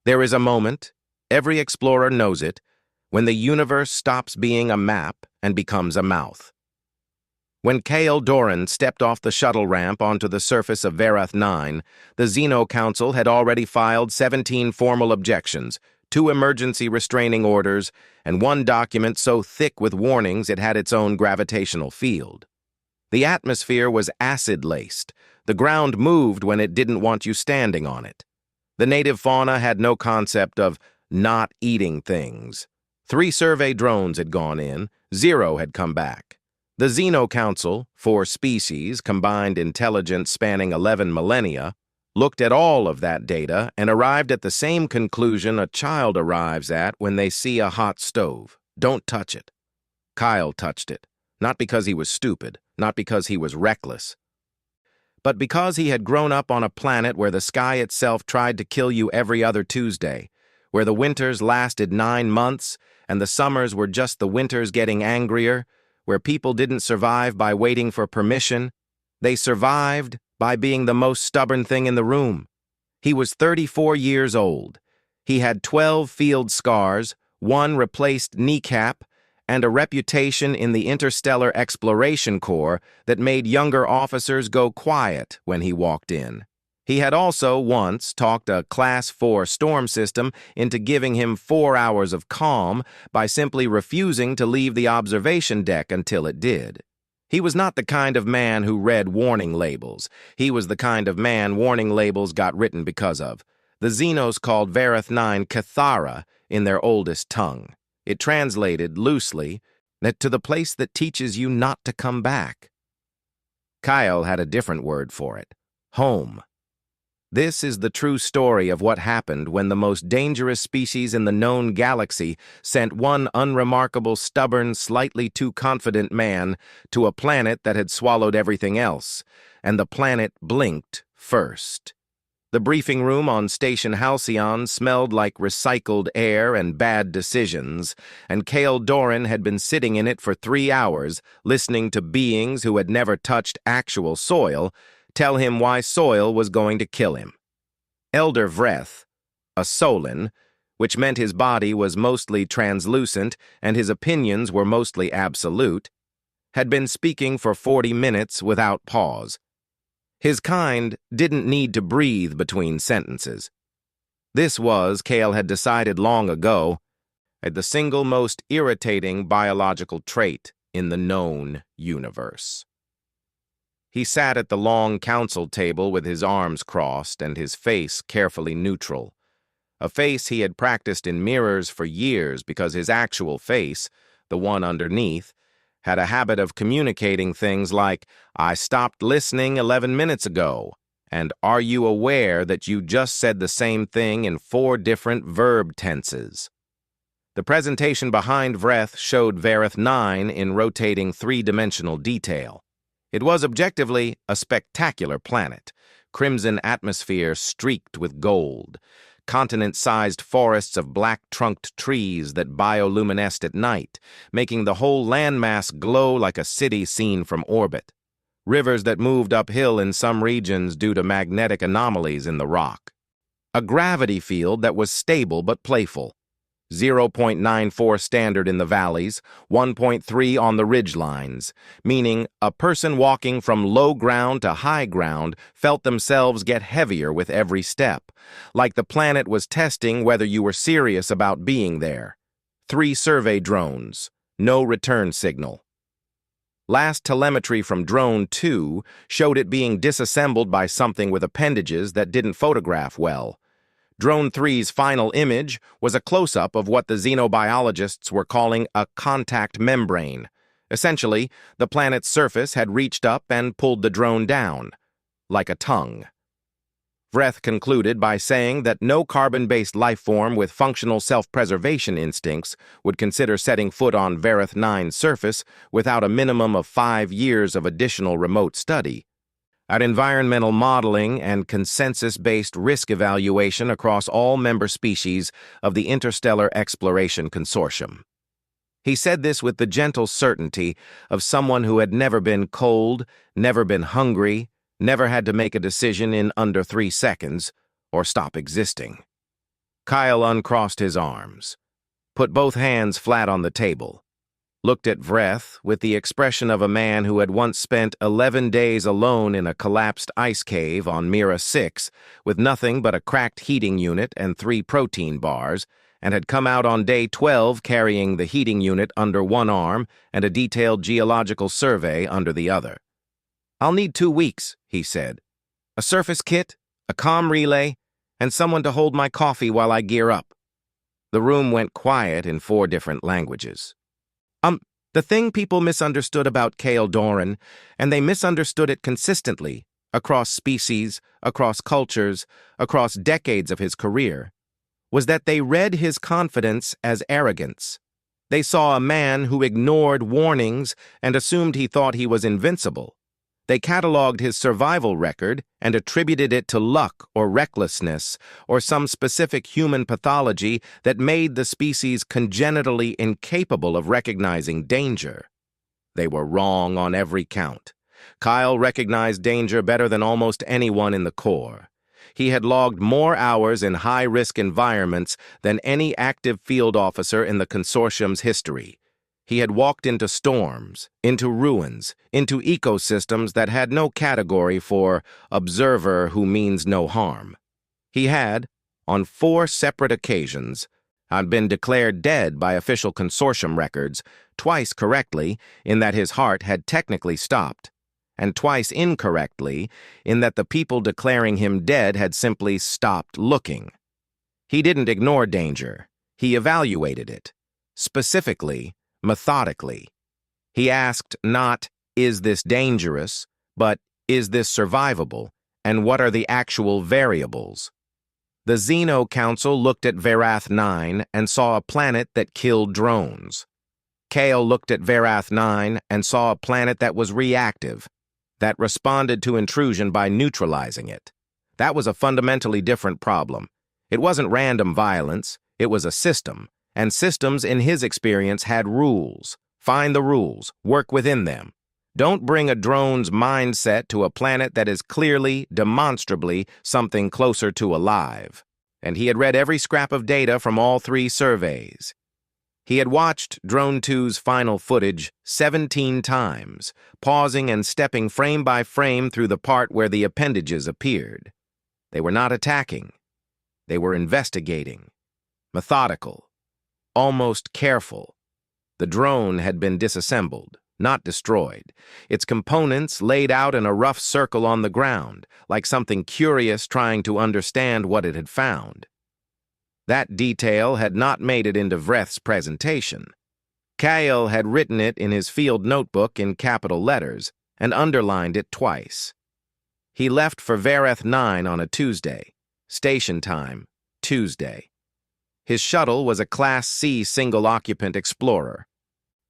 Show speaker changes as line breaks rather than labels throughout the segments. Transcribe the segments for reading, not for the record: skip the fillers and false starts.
There is a moment, every explorer knows it, when the universe stops being a map and becomes a mouth. When Kale Doran stepped off the shuttle ramp onto the surface of Varath 9, the Xeno Council had already filed 17 formal objections, 2 emergency restraining orders, and 1 document so thick with warnings it had its own gravitational field. The atmosphere was acid-laced. The ground moved when it didn't want you standing on it. The native fauna had no concept of not eating things. 3 survey drones had gone in, 0 had come back. The Xeno Council, 4 species, combined intelligence spanning 11 millennia, looked at all of that data and arrived at the same conclusion a child arrives at when they see a hot stove. Don't touch it. Kyle touched it, not because he was stupid, not because he was reckless, but because he had grown up on a planet where the sky itself tried to kill you every other Tuesday, where the winters lasted 9 months and the summers were just the winters getting angrier, where people didn't survive by waiting for permission. They survived by being the most stubborn thing in the room. He was 34 years old. He had 12 field scars, 1 replaced kneecap, and a reputation in the Interstellar Exploration Corps that made younger officers go quiet when he walked in. He had also once talked a Class 4 storm system into giving him 4 hours of calm by simply refusing to leave the observation deck until it did. He was not the kind of man who read warning labels. He was the kind of man warning labels got written because of. The Xenos called Varath 9 Cathara in their oldest tongue. It translated, loosely, to the place that teaches you not to come back. Kyle had a different word for it: home. This is the true story of what happened when the most dangerous species in the known galaxy sent one unremarkable, stubborn, slightly too confident man to a planet that had swallowed everything else, and the planet blinked first. The briefing room on Station Halcyon smelled like recycled air and bad decisions, and Kale Doran had been sitting in it for 3 hours, listening to beings who had never touched actual soil tell him why soil was going to kill him. Elder Vreth, a Solin, which meant his body was mostly translucent and his opinions were mostly absolute, had been speaking for 40 minutes without pause. His kind didn't need to breathe between sentences. This was, Kale had decided long ago, the single most irritating biological trait in the known universe. He sat at the long council table with his arms crossed and his face carefully neutral. A face he had practiced in mirrors for years because his actual face, the one underneath, had a habit of communicating things like, "I stopped listening 11 minutes ago," and "Are you aware that you just said the same thing in 4 different verb tenses?" The presentation behind Vreth showed Varath 9 in rotating 3-dimensional detail. It was objectively a spectacular planet, crimson atmosphere streaked with gold, continent-sized forests of black-trunked trees that bioluminesced at night, making the whole landmass glow like a city seen from orbit. Rivers that moved uphill in some regions due to magnetic anomalies in the rock. A gravity field that was stable but playful. 0.94 standard in the valleys, 1.3 on the ridgelines, meaning a person walking from low ground to high ground felt themselves get heavier with every step, like the planet was testing whether you were serious about being there. 3 survey drones, no return signal. Last telemetry from Drone 2 showed it being disassembled by something with appendages that didn't photograph well. Drone 3's final image was a close-up of what the xenobiologists were calling a contact membrane. Essentially, the planet's surface had reached up and pulled the drone down, like a tongue. Vreth concluded by saying that no carbon-based life form with functional self-preservation instincts would consider setting foot on Varath 9's surface without a minimum of 5 years of additional remote study. At environmental modeling and consensus-based risk evaluation across all member species of the Interstellar Exploration Consortium. He said this with the gentle certainty of someone who had never been cold, never been hungry, never had to make a decision in under 3 seconds, or stop existing. Kyle uncrossed his arms, put both hands flat on the table, looked at Vreth with the expression of a man who had once spent 11 days alone in a collapsed ice cave on Mira 6 with nothing but a cracked heating unit and 3 protein bars, and had come out on day 12 carrying the heating unit under one arm and a detailed geological survey under the other. "I'll need 2 weeks," he said. "A surface kit, a comm relay, and someone to hold my coffee while I gear up." The room went quiet in 4 different languages. The thing people misunderstood about Cale Doran, and they misunderstood it consistently, across species, across cultures, across decades of his career, was that they read his confidence as arrogance. They saw a man who ignored warnings and assumed he thought he was invincible. They cataloged his survival record and attributed it to luck or recklessness or some specific human pathology that made the species congenitally incapable of recognizing danger. They were wrong on every count. Kyle recognized danger better than almost anyone in the Corps. He had logged more hours in high-risk environments than any active field officer in the consortium's history. He had walked into storms, into ruins, into ecosystems that had no category for observer who means no harm. He had, on 4 separate occasions, been declared dead by official consortium records, twice correctly in that his heart had technically stopped, and twice incorrectly in that the people declaring him dead had simply stopped looking. He didn't ignore danger. He evaluated it, specifically, methodically. He asked not, "Is this dangerous?" but, "Is this survivable? And what are the actual variables?" The Xeno Council looked at Verath 9 and saw a planet that killed drones. Cale looked at Verath 9 and saw a planet that was reactive, that responded to intrusion by neutralizing it. That was a fundamentally different problem. It wasn't random violence, it was a system. And systems, in his experience, had rules. Find the rules. Work within them. Don't bring a drone's mindset to a planet that is clearly, demonstrably, something closer to alive. And he had read every scrap of data from all 3 surveys. He had watched Drone 2's final footage 17 times, pausing and stepping frame by frame through the part where the appendages appeared. They were not attacking. They were investigating. Methodical. Almost careful. The drone had been disassembled, not destroyed, its components laid out in a rough circle on the ground, like something curious trying to understand what it had found. That detail had not made it into Vreth's presentation. Kyle had written it in his field notebook in capital letters and underlined it twice. He left for Verath 9 on a Tuesday. Station time, Tuesday. His shuttle was a Class C single-occupant Explorer,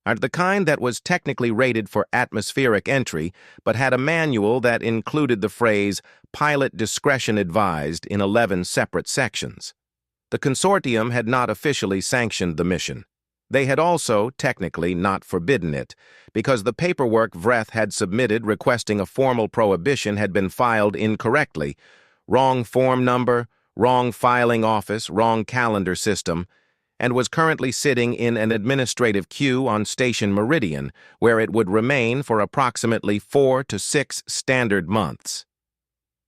the kind that was technically rated for atmospheric entry, but had a manual that included the phrase "pilot discretion advised" in 11 separate sections. The consortium had not officially sanctioned the mission. They had also, technically, not forbidden it, because the paperwork Vreth had submitted requesting a formal prohibition had been filed incorrectly. Wrong form number, wrong filing office, wrong calendar system, and was currently sitting in an administrative queue on Station Meridian, where it would remain for approximately 4 to 6 standard months.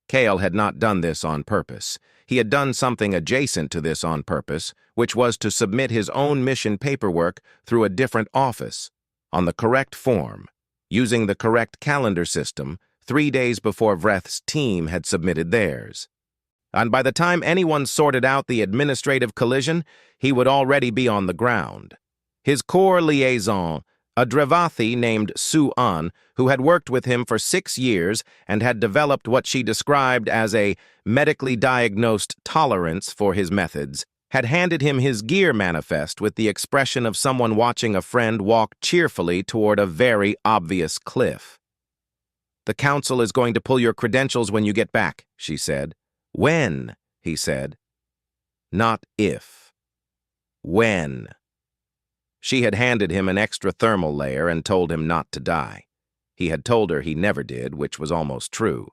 Cale had not done this on purpose. He had done something adjacent to this on purpose, which was to submit his own mission paperwork through a different office, on the correct form, using the correct calendar system, 3 days before Vreth's team had submitted theirs. And by the time anyone sorted out the administrative collision, he would already be on the ground. His core liaison, a Drevathi named Su-An, who had worked with him for 6 years and had developed what she described as a medically diagnosed tolerance for his methods, had handed him his gear manifest with the expression of someone watching a friend walk cheerfully toward a very obvious cliff. "The council is going to pull your credentials when you get back," she said. "When?" he said. Not if. When. She had handed him an extra thermal layer and told him not to die. He had told her he never did, which was almost true.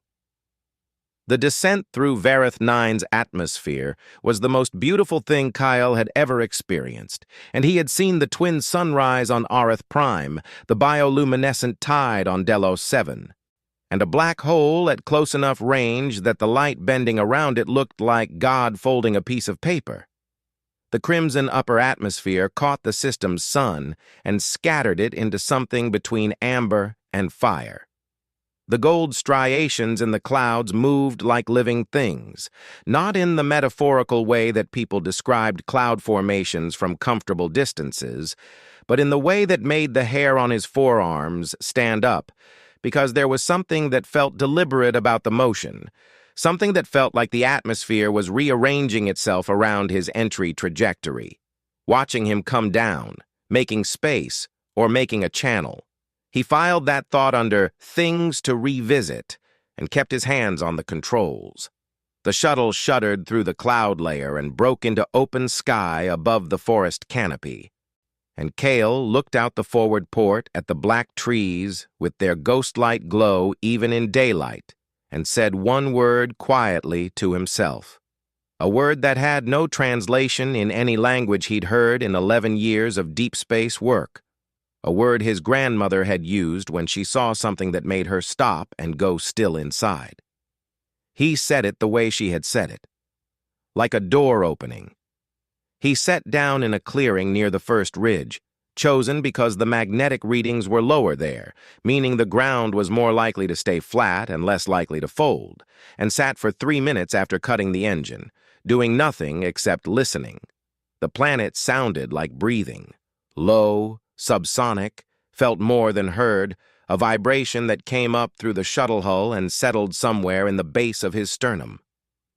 The descent through Vareth 9's atmosphere was the most beautiful thing Kyle had ever experienced, and he had seen the twin sunrise on Areth Prime, the bioluminescent tide on Delos 7, and a black hole at close enough range that the light bending around it looked like God folding a piece of paper. The crimson upper atmosphere caught the system's sun and scattered it into something between amber and fire. The gold striations in the clouds moved like living things, not in the metaphorical way that people described cloud formations from comfortable distances, but in the way that made the hair on his forearms stand up, because there was something that felt deliberate about the motion, something that felt like the atmosphere was rearranging itself around his entry trajectory, watching him come down, making space, or making a channel. He filed that thought under things to revisit and kept his hands on the controls. The shuttle shuddered through the cloud layer and broke into open sky above the forest canopy. And Cale looked out the forward port at the black trees with their ghost-light glow even in daylight and said one word quietly to himself, a word that had no translation in any language he'd heard in 11 years of deep space work. A word his grandmother had used when she saw something that made her stop and go still inside. He said it the way she had said it, like a door opening. He sat down in a clearing near the first ridge, chosen because the magnetic readings were lower there, meaning the ground was more likely to stay flat and less likely to fold, and sat for 3 minutes after cutting the engine, doing nothing except listening. The planet sounded like breathing, low, subsonic, felt more than heard, a vibration that came up through the shuttle hull and settled somewhere in the base of his sternum.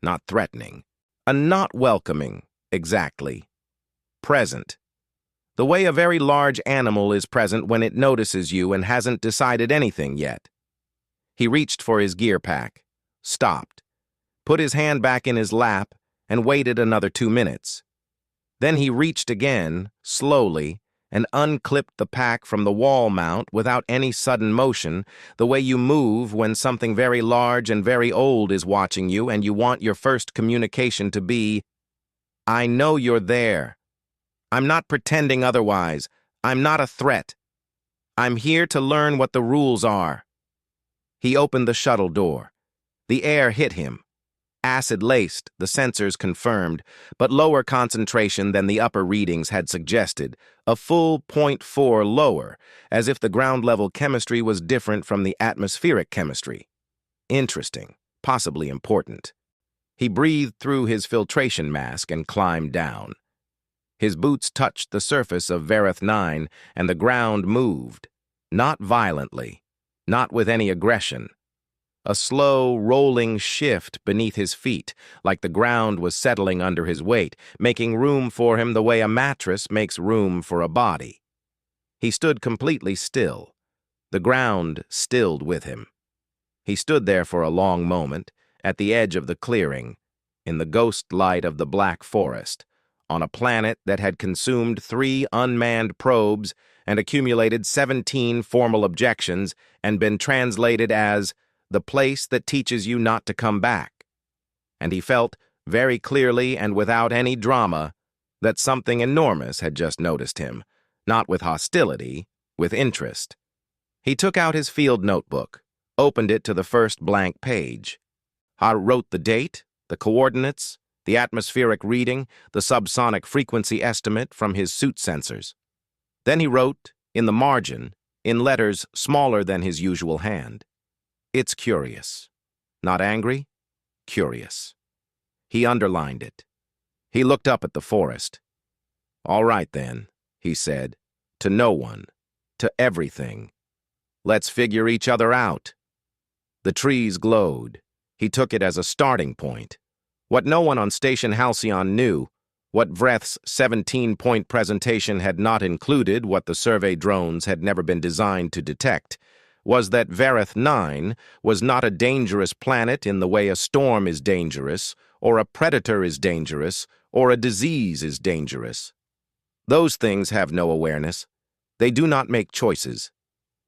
Not threatening. Not welcoming, exactly. Present. The way a very large animal is present when it notices you and hasn't decided anything yet. He reached for his gear pack, stopped, put his hand back in his lap, and waited another 2 minutes. Then he reached again, slowly, and unclipped the pack from the wall mount without any sudden motion, the way you move when something very large and very old is watching you and you want your first communication to be, "I know you're there. I'm not pretending otherwise. I'm not a threat. I'm here to learn what the rules are." He opened the shuttle door. The air hit him. Acid-laced, the sensors confirmed, but lower concentration than the upper readings had suggested, a full 0.4 lower, as if the ground-level chemistry was different from the atmospheric chemistry. Interesting, possibly important. He breathed through his filtration mask and climbed down. His boots touched the surface of Vareth 9, and the ground moved, not violently, not with any aggression. A slow, rolling shift beneath his feet, like the ground was settling under his weight, making room for him the way a mattress makes room for a body. He stood completely still. The ground stilled with him. He stood there for a long moment, at the edge of the clearing, in the ghost light of the black forest, on a planet that had consumed 3 unmanned probes and accumulated 17 formal objections and been translated as the place that teaches you not to come back. And he felt, very clearly and without any drama, that something enormous had just noticed him, not with hostility, with interest. He took out his field notebook, opened it to the first blank page. He wrote the date, the coordinates, the atmospheric reading, the subsonic frequency estimate from his suit sensors. Then he wrote, in the margin, in letters smaller than his usual hand, "It's curious." Not angry, curious. He underlined it. He looked up at the forest. "All right, then," he said, to no one, to everything. "Let's figure each other out." The trees glowed. He took it as a starting point. What no one on Station Halcyon knew, what Vreth's 17-point presentation had not included, what the survey drones had never been designed to detect, was that Vareth 9 was not a dangerous planet in the way a storm is dangerous, or a predator is dangerous, or a disease is dangerous. Those things have no awareness. They do not make choices.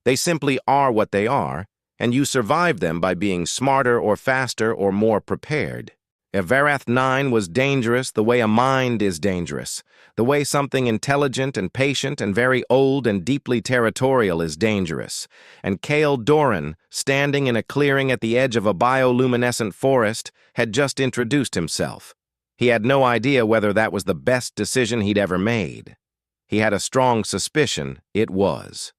They simply are what they are, and you survive them by being smarter or faster or more prepared. Everath 9 was dangerous the way a mind is dangerous, the way something intelligent and patient and very old and deeply territorial is dangerous. And Cale Doran, standing in a clearing at the edge of a bioluminescent forest, had just introduced himself. He had no idea whether that was the best decision he'd ever made. He had a strong suspicion it was.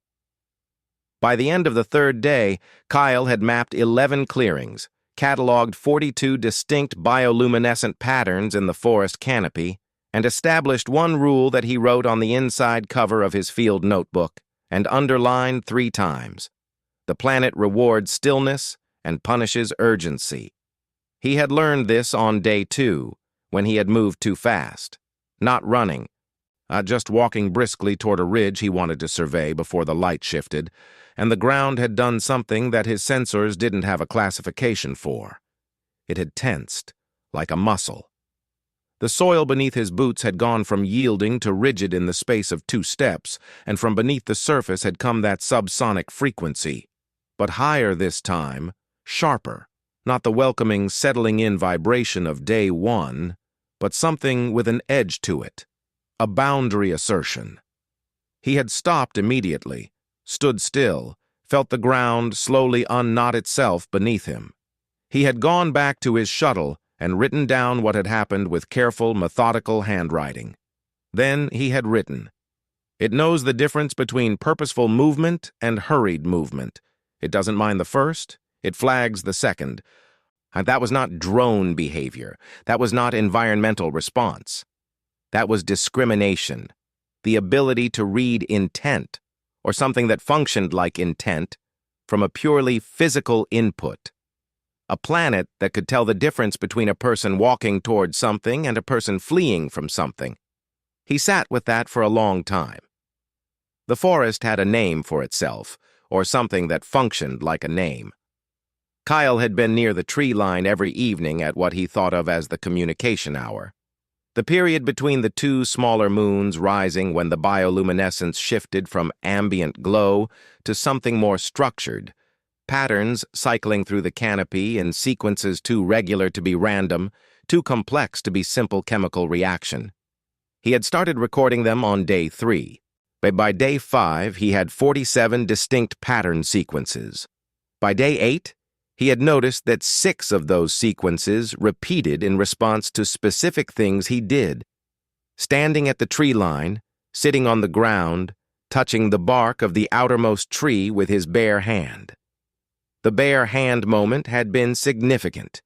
By the end of the third day, Kyle had mapped 11 clearings, cataloged 42 distinct bioluminescent patterns in the forest canopy, and established one rule that he wrote on the inside cover of his field notebook and underlined 3 times. The planet rewards stillness and punishes urgency. He had learned this on day 2, when he had moved too fast. Not running, just walking briskly toward a ridge he wanted to survey before the light shifted, and the ground had done something that his sensors didn't have a classification for. It had tensed, like a muscle. The soil beneath his boots had gone from yielding to rigid in the space of 2 steps, and from beneath the surface had come that subsonic frequency. But higher this time, sharper, not the welcoming, settling-in vibration of day 1, but something with an edge to it, a boundary assertion. He had stopped immediately, stood still, felt the ground slowly unknot itself beneath him. He had gone back to his shuttle and written down what had happened with careful, methodical handwriting. Then he had written, "It knows the difference between purposeful movement and hurried movement. It doesn't mind the first, it flags the second." And that was not drone behavior. That was not environmental response. That was discrimination, the ability to read intent, or something that functioned like intent, from a purely physical input. A planet that could tell the difference between a person walking toward something and a person fleeing from something. He sat with that for a long time. The forest had a name for itself, or something that functioned like a name. Kyle had been near the tree line every evening at what he thought of as the communication hour. The period between the 2 smaller moons rising when the bioluminescence shifted from ambient glow to something more structured, patterns cycling through the canopy in sequences too regular to be random, too complex to be simple chemical reaction. He had started recording them on day 3, but by day 5 he had 47 distinct pattern sequences. By day 8, he had noticed that 6 of those sequences repeated in response to specific things he did. Standing at the tree line, sitting on the ground, touching the bark of the outermost tree with his bare hand. The bare hand moment had been significant.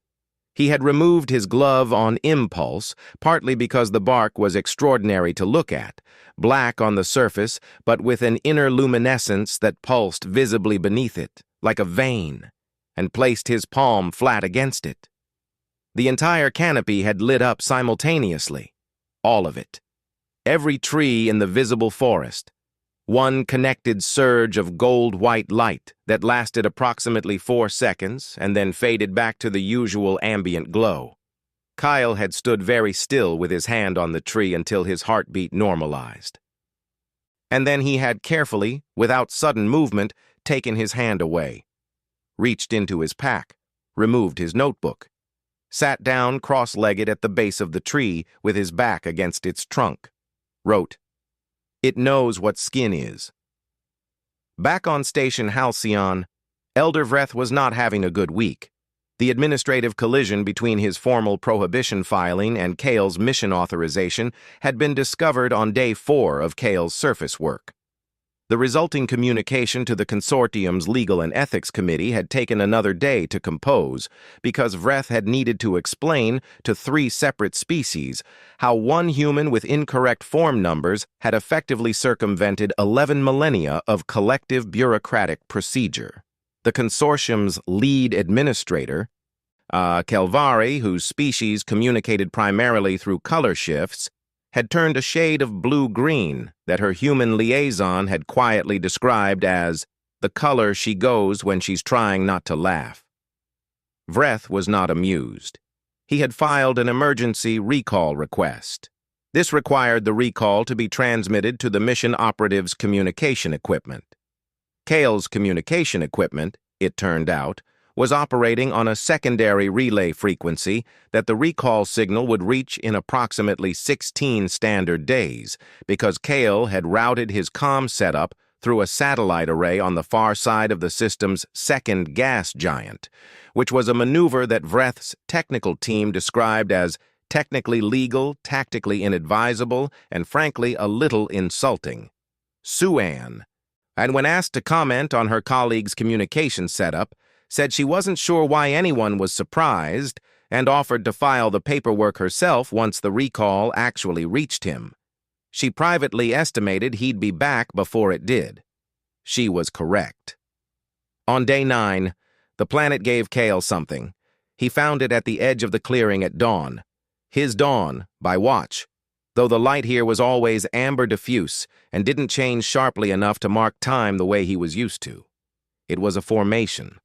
He had removed his glove on impulse, partly because the bark was extraordinary to look at, black on the surface, but with an inner luminescence that pulsed visibly beneath it, like a vein, and placed his palm flat against it. The entire canopy had lit up simultaneously, all of it. Every tree in the visible forest. One connected surge of gold-white light that lasted approximately 4 seconds and then faded back to the usual ambient glow. Kyle had stood very still with his hand on the tree until his heartbeat normalized. And then he had carefully, without sudden movement, taken his hand away, reached into his pack, removed his notebook, sat down cross-legged at the base of the tree with his back against its trunk, wrote, "It knows what skin is." Back on Station Halcyon, Elder Vreth was not having a good week. The administrative collision between his formal prohibition filing and Cale's mission authorization had been discovered on day 4 of Cale's surface work. The resulting communication to the consortium's Legal and Ethics Committee had taken another day to compose because Vreth had needed to explain to 3 separate species how one human with incorrect form numbers had effectively circumvented 11 millennia of collective bureaucratic procedure. The consortium's lead administrator, Kelvari, whose species communicated primarily through color shifts, had turned a shade of blue-green that her human liaison had quietly described as the color she goes when she's trying not to laugh. Vreth was not amused. He had filed an emergency recall request. This required the recall to be transmitted to the mission operative's communication equipment. Cale's communication equipment, it turned out, was operating on a secondary relay frequency that the recall signal would reach in approximately 16 standard days, because Kale had routed his comm setup through a satellite array on the far side of the system's second gas giant, which was a maneuver that Vreth's technical team described as technically legal, tactically inadvisable, and frankly a little insulting. Sue-Ann, and when asked to comment on her colleague's communication setup, said she wasn't sure why anyone was surprised and offered to file the paperwork herself once the recall actually reached him. She privately estimated he'd be back before it did. She was correct. On day 9, the planet gave Kale something. He found it at the edge of the clearing at dawn. His dawn, by watch, though the light here was always amber diffuse and didn't change sharply enough to mark time the way he was used to. It was a formation.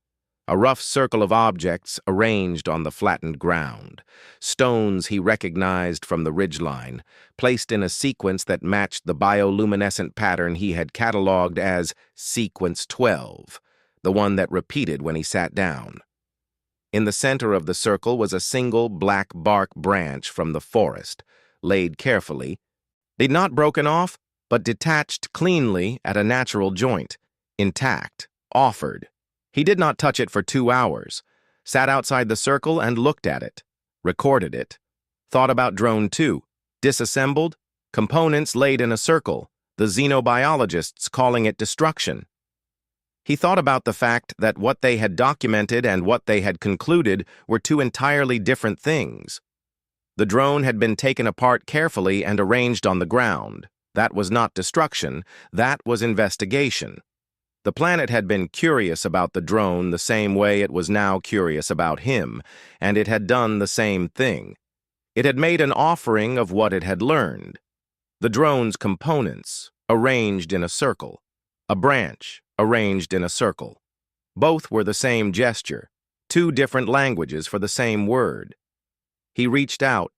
A rough circle of objects arranged on the flattened ground, stones he recognized from the ridgeline, placed in a sequence that matched the bioluminescent pattern he had cataloged as Sequence 12, the one that repeated when he sat down. In the center of the circle was a single black bark branch from the forest, laid carefully, not broken off, but detached cleanly at a natural joint, intact, offered. He did not touch it for 2 hours, sat outside the circle and looked at it, recorded it, thought about Drone 2, disassembled, components laid in a circle, the xenobiologists calling it destruction. He thought about the fact that what they had documented and what they had concluded were two entirely different things. The drone had been taken apart carefully and arranged on the ground. That was not destruction, that was investigation. The planet had been curious about the drone the same way it was now curious about him, and it had done the same thing. It had made an offering of what it had learned. The drone's components, arranged in a circle. A branch, arranged in a circle. Both were the same gesture, 2 different languages for the same word. He reached out,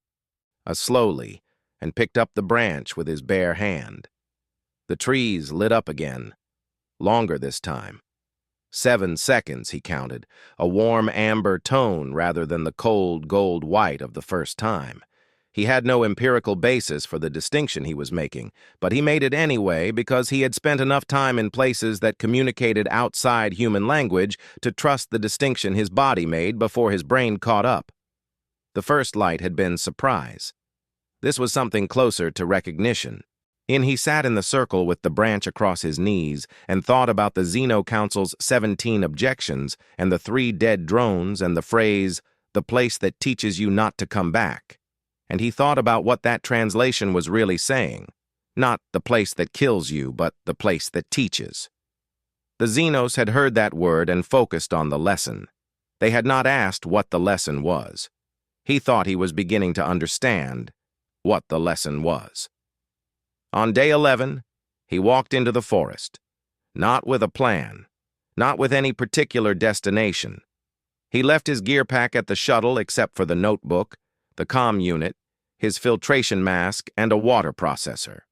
slowly, and picked up the branch with his bare hand. The trees lit up again. Longer this time. 7 seconds, he counted, a warm amber tone rather than the cold gold white of the first time. He had no empirical basis for the distinction he was making, but he made it anyway because he had spent enough time in places that communicated outside human language to trust the distinction his body made before his brain caught up. The first light had been surprise. This was something closer to recognition. He sat in the circle with the branch across his knees and thought about the Xeno Council's 17 objections and the 3 dead drones and the phrase, "the place that teaches you not to come back." And he thought about what that translation was really saying. Not the place that kills you, but the place that teaches. The Xenos had heard that word and focused on the lesson. They had not asked what the lesson was. He thought he was beginning to understand what the lesson was. On day 11, he walked into the forest, not with a plan, not with any particular destination. He left his gear pack at the shuttle except for the notebook, the comm unit, his filtration mask, and a water processor.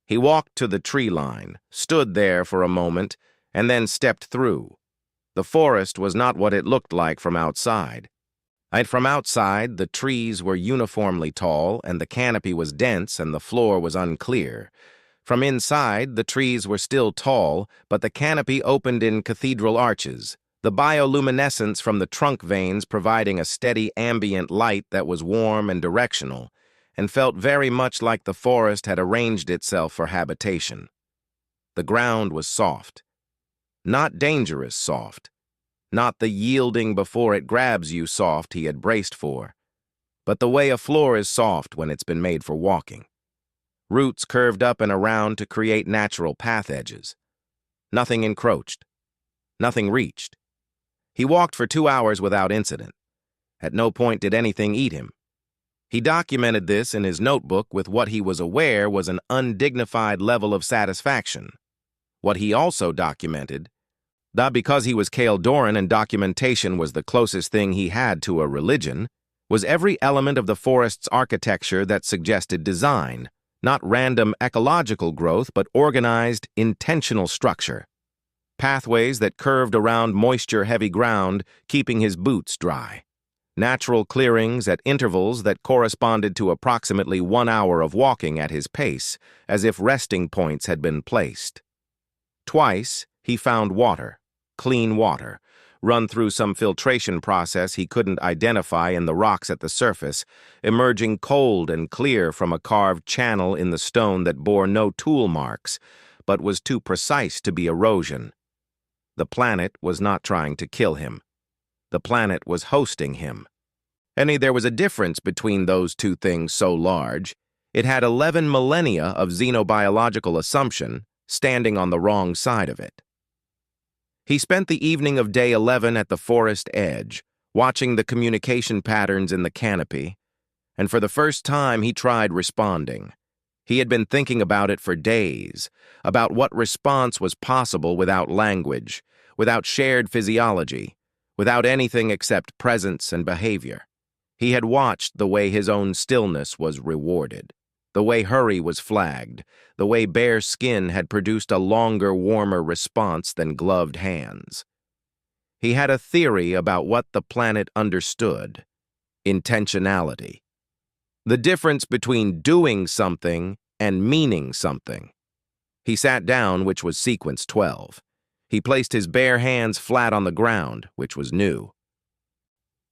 He walked to the tree line, stood there for a moment, and then stepped through. The forest was not what it looked like from outside. From outside, the trees were uniformly tall, and the canopy was dense, and the floor was unclear. From inside, the trees were still tall, but the canopy opened in cathedral arches, the bioluminescence from the trunk veins providing a steady ambient light that was warm and directional, and felt very much like the forest had arranged itself for habitation. The ground was soft. Not dangerous soft. Not the yielding before it grabs you soft he had braced for, but the way a floor is soft when it's been made for walking. Roots curved up and around to create natural path edges. Nothing encroached. Nothing reached. He walked for 2 hours without incident. At no point did anything eat him. He documented this in his notebook with what he was aware was an undignified level of satisfaction. What he also documented, that because he was Kale Doran and documentation was the closest thing he had to a religion, was every element of the forest's architecture that suggested design, not random ecological growth, but organized, intentional structure. pathways that curved around moisture-heavy ground, keeping his boots dry. Natural clearings at intervals that corresponded to approximately 1 hour of walking at his pace, as if resting points had been placed. Twice, he found water, clean water, run through some filtration process he couldn't identify in the rocks at the surface, emerging cold and clear from a carved channel in the stone that bore no tool marks, but was too precise to be erosion. The planet was not trying to kill him. The planet was hosting him. And there was a difference between those two things so large. It had 11 millennia of xenobiological assumption, standing on the wrong side of it. He spent the evening of day 11 at the forest edge, watching the communication patterns in the canopy, and for the first time he tried responding. He had been thinking about it for days, about what response was possible without language, without shared physiology, without anything except presence and behavior. He had watched the way his own stillness was rewarded, the way hurry was flagged, the way bare skin had produced a longer, warmer response than gloved hands. He had a theory about what the planet understood: intentionality. The difference between doing something and meaning something. He sat down, which was sequence 12. He placed his bare hands flat on the ground, which was new.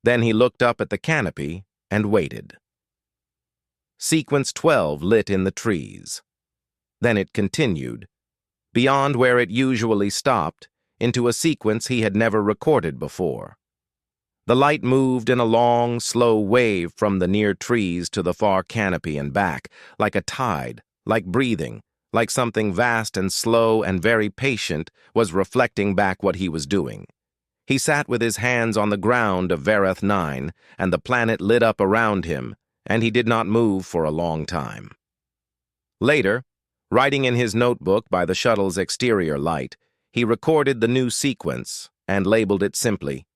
Then he looked up at the canopy and waited. Sequence 12 lit in the trees. Then it continued, beyond where it usually stopped, into a sequence he had never recorded before. The light moved in a long, slow wave from the near trees to the far canopy and back, like a tide, like breathing, like something vast and slow and very patient was reflecting back what he was doing. He sat with his hands on the ground of Vareth 9, and the planet lit up around him, and he did not move for a long time. Later, writing in his notebook by the shuttle's exterior light, he recorded the new sequence and labeled it simply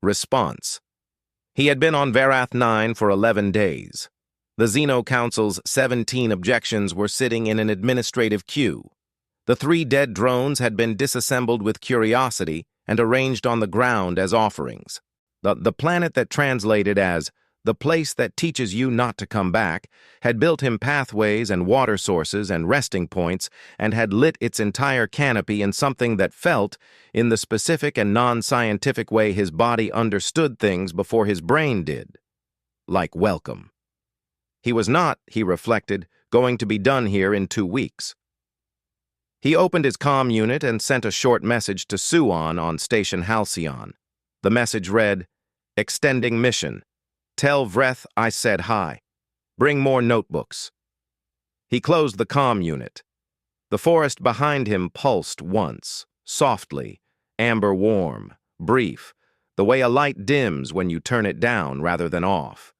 Response. He had been on Vareth 9 for 11 days. The Xeno Council's 17 objections were sitting in an administrative queue. The 3 dead drones had been disassembled with curiosity and arranged on the ground as offerings. The planet that translated as the place that teaches you not to come back had built him pathways and water sources and resting points and had lit its entire canopy in something that felt, in the specific and non-scientific way his body understood things before his brain did, like welcome. He was not, he reflected, going to be done here in 2 weeks. He opened his comm unit and sent a short message to Suan on Station Halcyon. The message read, "Extending mission. Tell Vreth I said hi. Bring more notebooks." He closed the comm unit. The forest behind him pulsed once, softly, amber warm, brief, the way a light dims when you turn it down rather than off.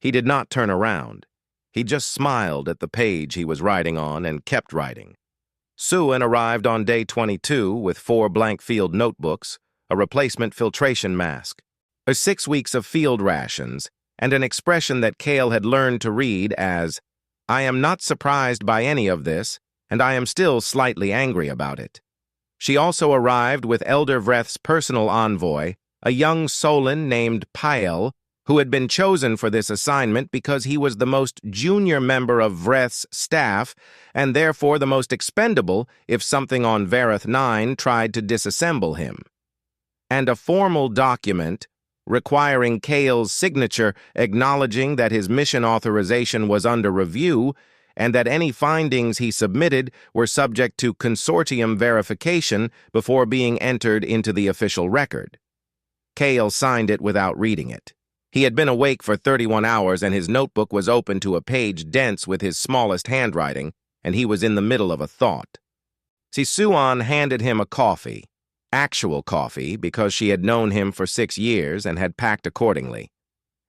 He did not turn around. He just smiled at the page he was writing on and kept writing. Suan arrived on day 22 with 4 blank field notebooks, a replacement filtration mask, 6 weeks of field rations, and an expression that Kale had learned to read as, "I am not surprised by any of this, and I am still slightly angry about it." She also arrived with Elder Vreth's personal envoy, a young Solon named Pael, who had been chosen for this assignment because he was the most junior member of Vreth's staff and therefore the most expendable if something on Vareth 9 tried to disassemble him. And a formal document requiring Kale's signature acknowledging that his mission authorization was under review and that any findings he submitted were subject to consortium verification before being entered into the official record. Kale signed it without reading it. He had been awake for 31 hours and his notebook was open to a page dense with his smallest handwriting, and he was in the middle of a thought. Suan handed him a coffee. Actual coffee, because she had known him for 6 years and had packed accordingly,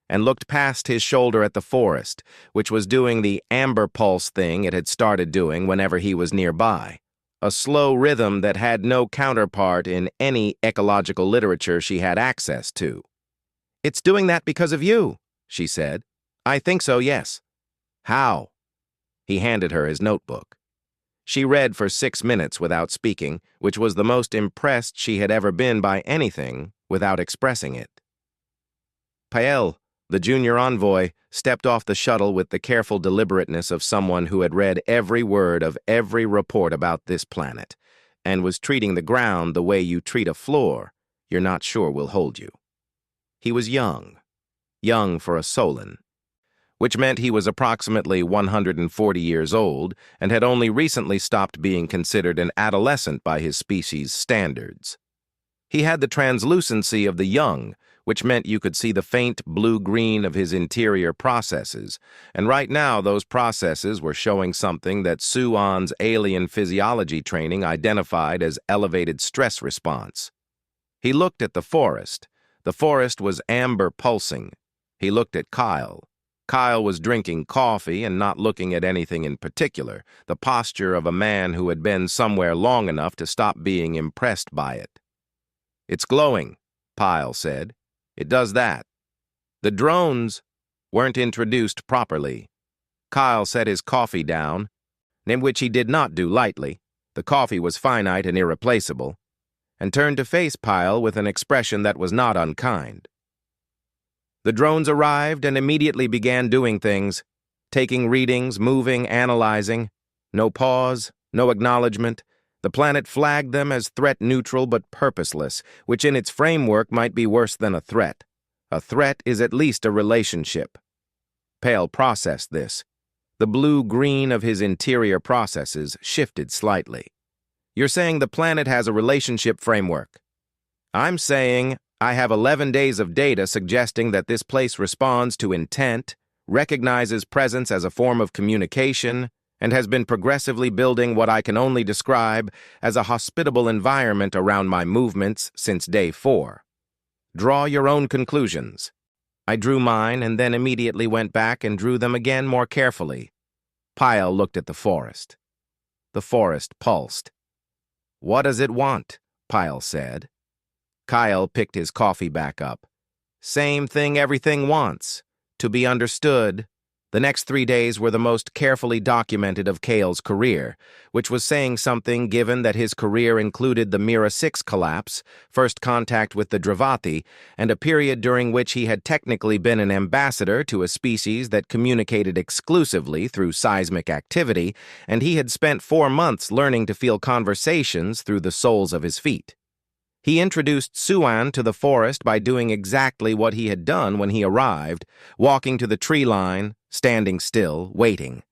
and looked past his shoulder at the forest, which was doing the amber pulse thing it had started doing whenever he was nearby, a slow rhythm that had no counterpart in any ecological literature she had access to. "It's doing that because of you," she said. "I think so, yes." "How?" He handed her his notebook. She read for 6 minutes without speaking, which was the most impressed she had ever been by anything without expressing it. Pael, the junior envoy, stepped off the shuttle with the careful deliberateness of someone who had read every word of every report about this planet and was treating the ground the way you treat a floor you're not sure will hold you. He was young for a Solon, which meant he was approximately 140 years old and had only recently stopped being considered an adolescent by his species' standards. He had the translucency of the young, which meant you could see the faint blue-green of his interior processes, and right now those processes were showing something that Suan's alien physiology training identified as elevated stress response. He looked at the forest. The forest was amber pulsing. He looked at Kyle. Kyle was drinking coffee and not looking at anything in particular, the posture of a man who had been somewhere long enough to stop being impressed by it. "It's glowing," Pyle said. "It does that." The drones weren't introduced properly. Kyle set his coffee down, in which he did not do lightly. The coffee was finite and irreplaceable, and turned to face Pyle with an expression that was not unkind. The drones arrived and immediately began doing things, taking readings, moving, analyzing. No pause, no acknowledgement. The planet flagged them as threat-neutral but purposeless, which in its framework might be worse than a threat. A threat is at least a relationship. Pale processed this. The blue-green of his interior processes shifted slightly. "You're saying the planet has a relationship framework." "I'm saying I have 11 days of data suggesting that this place responds to intent, recognizes presence as a form of communication, and has been progressively building what I can only describe as a hospitable environment around my movements since day 4. Draw your own conclusions." I drew mine and then immediately went back and drew them again more carefully. Pyle looked at the forest. The forest pulsed. "What does it want?" Pyle said. Kyle picked his coffee back up. "Same thing everything wants. To be understood." The next 3 days were the most carefully documented of Kale's career, which was saying something given that his career included the Mira 6 collapse, first contact with the Dravati, and a period during which he had technically been an ambassador to a species that communicated exclusively through seismic activity, and he had spent 4 months learning to feel conversations through the soles of his feet. He introduced Suan to the forest by doing exactly what he had done when he arrived, walking to the tree line, standing still, waiting.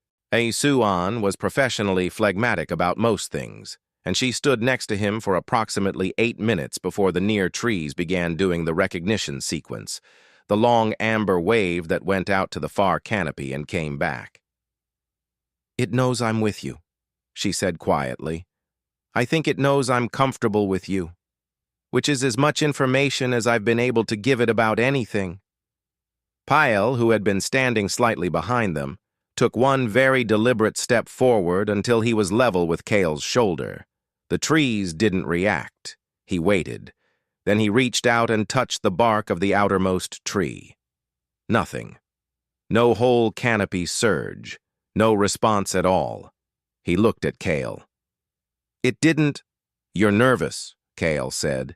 Suan was professionally phlegmatic about most things, and she stood next to him for approximately 8 minutes before the near trees began doing the recognition sequence, the long amber wave that went out to the far canopy and came back. "It knows I'm with you," she said quietly. "I think it knows I'm comfortable with you, which is as much information as I've been able to give it about anything." Pyle, who had been standing slightly behind them, took one very deliberate step forward until he was level with Kale's shoulder. The trees didn't react. He waited. Then he reached out and touched the bark of the outermost tree. Nothing. No whole canopy surge. No response at all. He looked at Kale. "It didn't—" "You're nervous," Kale said.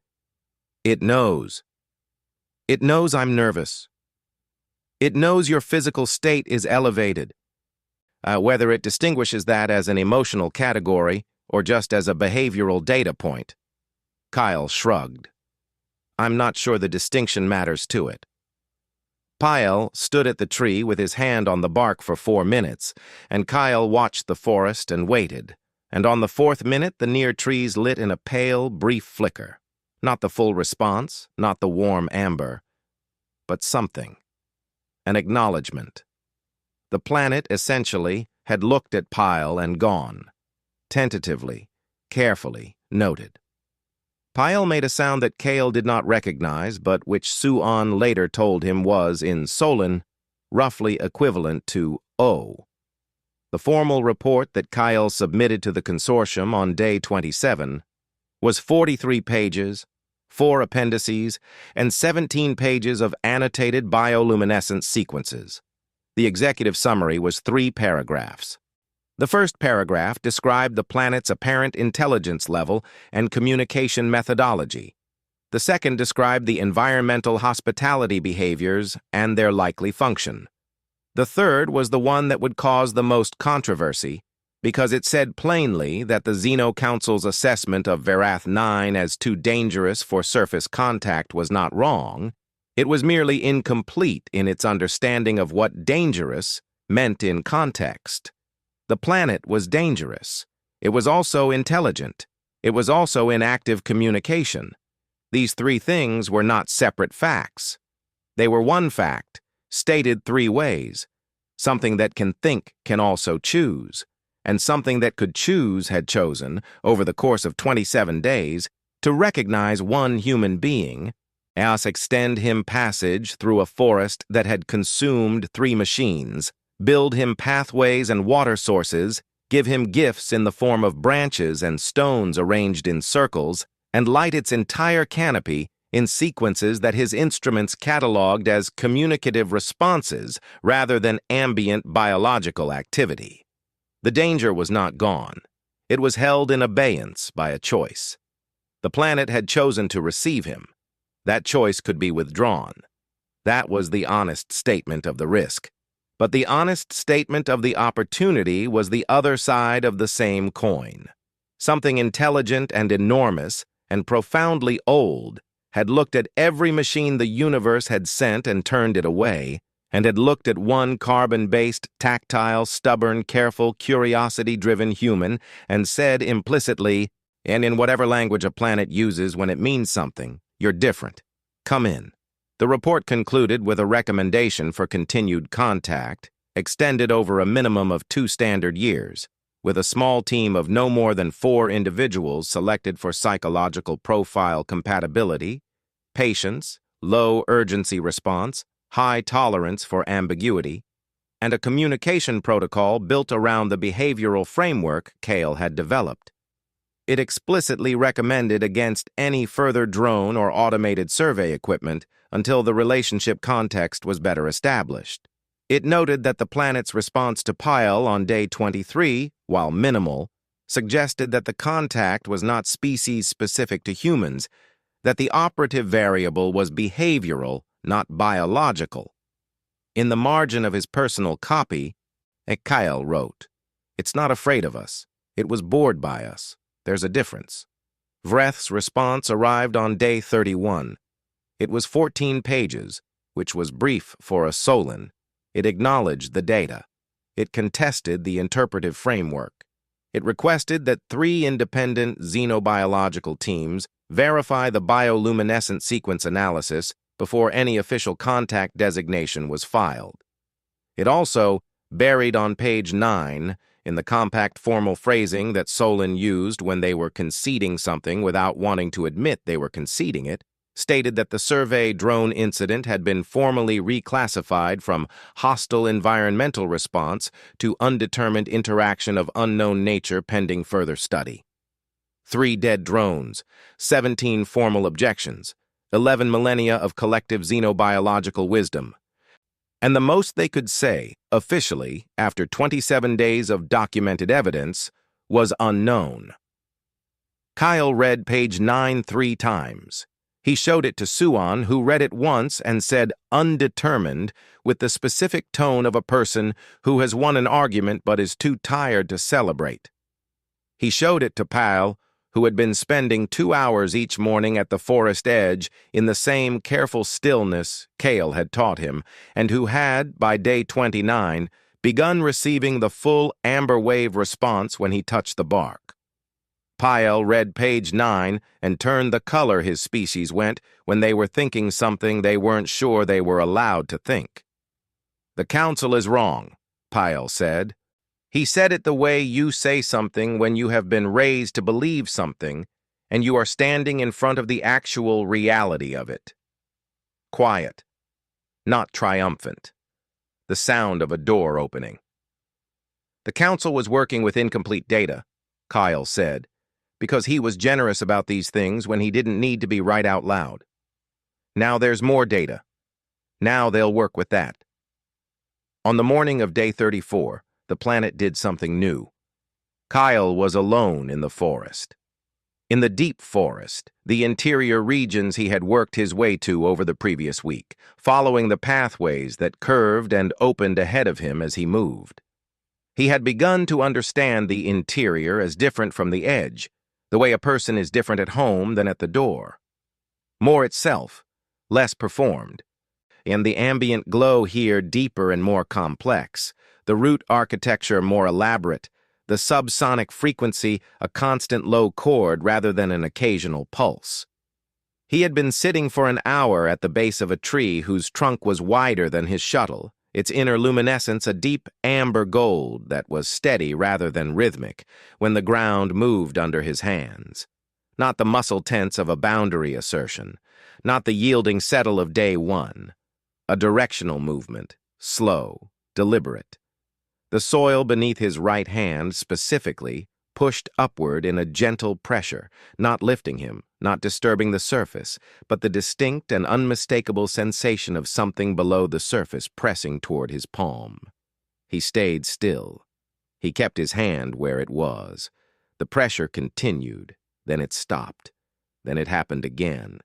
"It knows. It knows I'm nervous. It knows your physical state is elevated. Whether it distinguishes that as an emotional category or just as a behavioral data point." Kyle shrugged. "I'm not sure the distinction matters to it." Pyle stood at the tree with his hand on the bark for 4 minutes, and Kyle watched the forest and waited. And on the 4th minute, the near trees lit in a pale, brief flicker. Not the full response, not the warm amber, but something. An acknowledgement. The planet, essentially, had looked at Pyle and gone. Tentatively, carefully, noted. Pyle made a sound that Kale did not recognize, but which Suan later told him was, in Solon, roughly equivalent to O. The formal report that Kyle submitted to the consortium on day 27 was 43 pages, 4 appendices, and 17 pages of annotated bioluminescence sequences. The executive summary was 3 paragraphs. The first paragraph described the planet's apparent intelligence level and communication methodology. The second described the environmental hospitality behaviors and their likely function. The third was the one that would cause the most controversy, because it said plainly that the Xeno Council's assessment of Verath 9 as too dangerous for surface contact was not wrong. It was merely incomplete in its understanding of what dangerous meant in context. The planet was dangerous. It was also intelligent. It was also in active communication. These three things were not separate facts. They were one fact, stated three ways. Something that can think can also choose, and something that could choose had chosen, over the course of 27 days, to recognize one human being, as extend him passage through a forest that had consumed three machines, build him pathways and water sources, give him gifts in the form of branches and stones arranged in circles, and light its entire canopy in sequences that his instruments cataloged as communicative responses rather than ambient biological activity. The danger was not gone. It was held in abeyance by a choice. The planet had chosen to receive him. That choice could be withdrawn. That was the honest statement of the risk. But the honest statement of the opportunity was the other side of the same coin. Something intelligent and enormous and profoundly old had looked at every machine the universe had sent and turned it away, and had looked at one carbon-based, tactile, stubborn, careful, curiosity-driven human and said implicitly, and in whatever language a planet uses when it means something, "You're different. Come in." The report concluded with a recommendation for continued contact, extended over a minimum of 2 standard years, with a small team of no more than 4 individuals selected for psychological profile compatibility, patience, low urgency response, high tolerance for ambiguity, and a communication protocol built around the behavioral framework Kale had developed. It explicitly recommended against any further drone or automated survey equipment until the relationship context was better established. It noted that the planet's response to Pyle on day 23, while minimal, suggested that the contact was not species-specific to humans, that the operative variable was behavioral, not biological. In the margin of his personal copy, Kyle wrote, "It's not afraid of us. It was bored by us. There's a difference." Vreth's response arrived on day 31. It was 14 pages, which was brief for a Solon. It acknowledged the data. It contested the interpretive framework. It requested that 3 independent xenobiological teams verify the bioluminescent sequence analysis before any official contact designation was filed. It also, buried on page 9, in the compact formal phrasing that Solon used when they were conceding something without wanting to admit they were conceding it, stated that the survey drone incident had been formally reclassified from hostile environmental response to undetermined interaction of unknown nature pending further study. 3 dead drones, 17 formal objections, 11 millennia of collective xenobiological wisdom. And the most they could say, officially, after 27 days of documented evidence, was unknown. Kyle read page 9 3 times. He showed it to Suan, who read it once and said undetermined with the specific tone of a person who has won an argument but is too tired to celebrate. He showed it to Pyle, who had been spending 2 hours each morning at the forest edge in the same careful stillness Kale had taught him, and who had, by day 29, begun receiving the full amber wave response when he touched the bark. Pyle read page 9 and turned the color his species went when they were thinking something they weren't sure they were allowed to think. "The council is wrong," Pyle said. "He said it the way you say something when you have been raised to believe something and you are standing in front of the actual reality of it. Quiet, not triumphant. The sound of a door opening." The council was working with incomplete data, Kyle said, because he was generous about these things when he didn't need to be right out loud. Now there's more data. Now they'll work with that. On the morning of day 34, the planet did something new. Kyle was alone in the forest. In the deep forest, the interior regions he had worked his way to over the previous week, following the pathways that curved and opened ahead of him as he moved. He had begun to understand the interior as different from the edge, the way a person is different at home than at the door. More itself, less performed. And the ambient glow here deeper and more complex, the root architecture more elaborate, the subsonic frequency a constant low chord rather than an occasional pulse. He had been sitting for an hour at the base of a tree whose trunk was wider than his shuttle, its inner luminescence a deep amber gold that was steady rather than rhythmic when the ground moved under his hands. Not the muscle tense of a boundary assertion, not the yielding settle of day one. A directional movement, slow, deliberate. The soil beneath his right hand, specifically, pushed upward in a gentle pressure, not lifting him, not disturbing the surface, but the distinct and unmistakable sensation of something below the surface pressing toward his palm. He stayed still. He kept his hand where it was. The pressure continued, then it stopped. Then it happened again.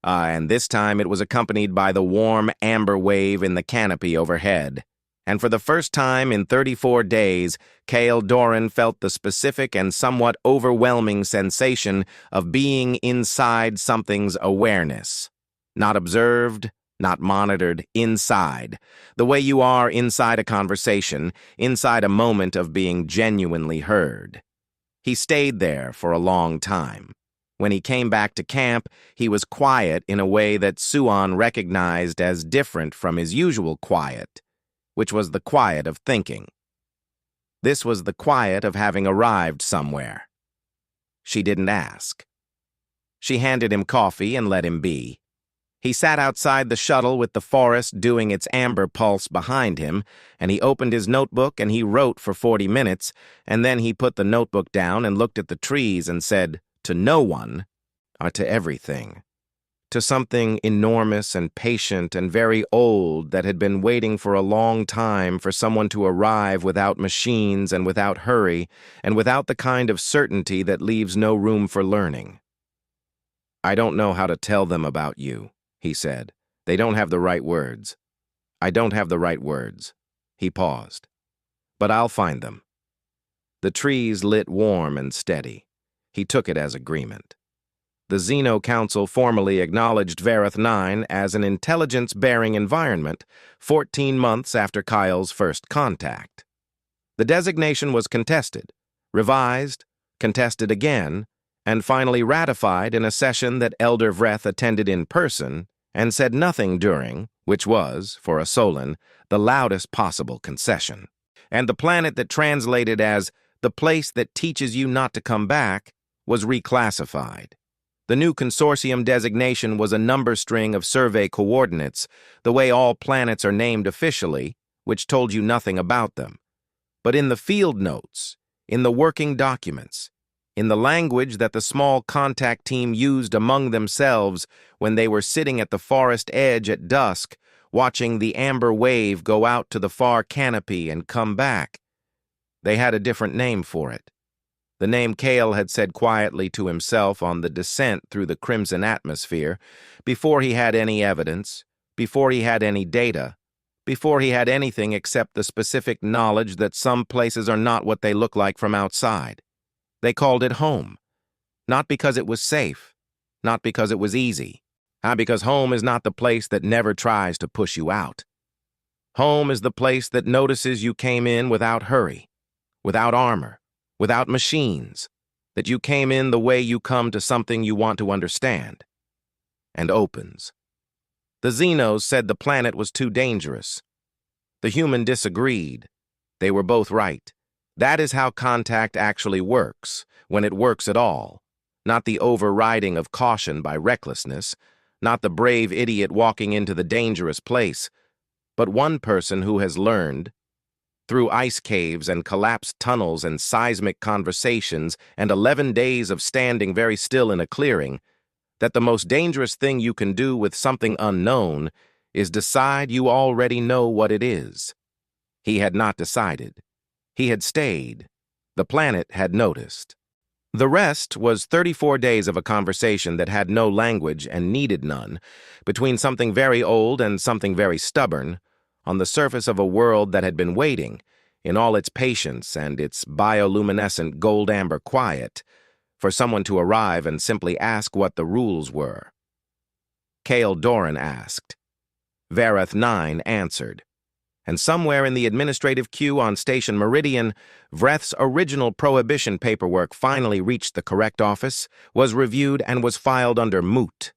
And this time it was accompanied by the warm amber wave in the canopy overhead. And for the first time in 34 days, Cale Doran felt the specific and somewhat overwhelming sensation of being inside something's awareness. Not observed, not monitored, inside. The way you are inside a conversation, inside a moment of being genuinely heard. He stayed there for a long time. When he came back to camp, he was quiet in a way that Suan recognized as different from his usual quiet, which was the quiet of thinking. This was the quiet of having arrived somewhere. She didn't ask. She handed him coffee and let him be. He sat outside the shuttle with the forest doing its amber pulse behind him, and he opened his notebook and he wrote for 40 minutes, and then he put the notebook down and looked at the trees and said, to no one, or to everything. To something enormous and patient and very old that had been waiting for a long time for someone to arrive without machines and without hurry and without the kind of certainty that leaves no room for learning. I don't know how to tell them about you, he said. They don't have the right words. I don't have the right words. He paused. But I'll find them. The trees lit warm and steady. He took it as agreement. The Xeno Council formally acknowledged Vareth 9 as an intelligence-bearing environment 14 months after Kyle's first contact. The designation was contested, revised, contested again, and finally ratified in a session that Elder Vreth attended in person and said nothing during, which was, for a Solon, the loudest possible concession. And the planet that translated as the place that teaches you not to come back was reclassified. The new consortium designation was a number string of survey coordinates, the way all planets are named officially, which told you nothing about them. But in the field notes, in the working documents, in the language that the small contact team used among themselves when they were sitting at the forest edge at dusk, watching the amber wave go out to the far canopy and come back, they had a different name for it. The name Cale had said quietly to himself on the descent through the crimson atmosphere, before he had any evidence, before he had any data, before he had anything except the specific knowledge that some places are not what they look like from outside. They called it home. Not because it was safe, not because it was easy, because home is not the place that never tries to push you out. Home is the place that notices you came in without hurry, without armor, without machines, that you came in the way you come to something you want to understand, and opens. The Xenos said the planet was too dangerous. The human disagreed. They were both right. That is how contact actually works, when it works at all. Not the overriding of caution by recklessness, not the brave idiot walking into the dangerous place, but one person who has learned, through ice caves and collapsed tunnels and seismic conversations and 11 days of standing very still in a clearing, that the most dangerous thing you can do with something unknown is decide you already know what it is. He had not decided. He had stayed. The planet had noticed. The rest was 34 days of a conversation that had no language and needed none, between something very old and something very stubborn, on the surface of a world that had been waiting, in all its patience and its bioluminescent gold-amber quiet, for someone to arrive and simply ask what the rules were. Kale Doran asked. Vareth 9 answered. And somewhere in the administrative queue on Station Meridian, Vreth's original prohibition paperwork finally reached the correct office, was reviewed, and was filed under moot.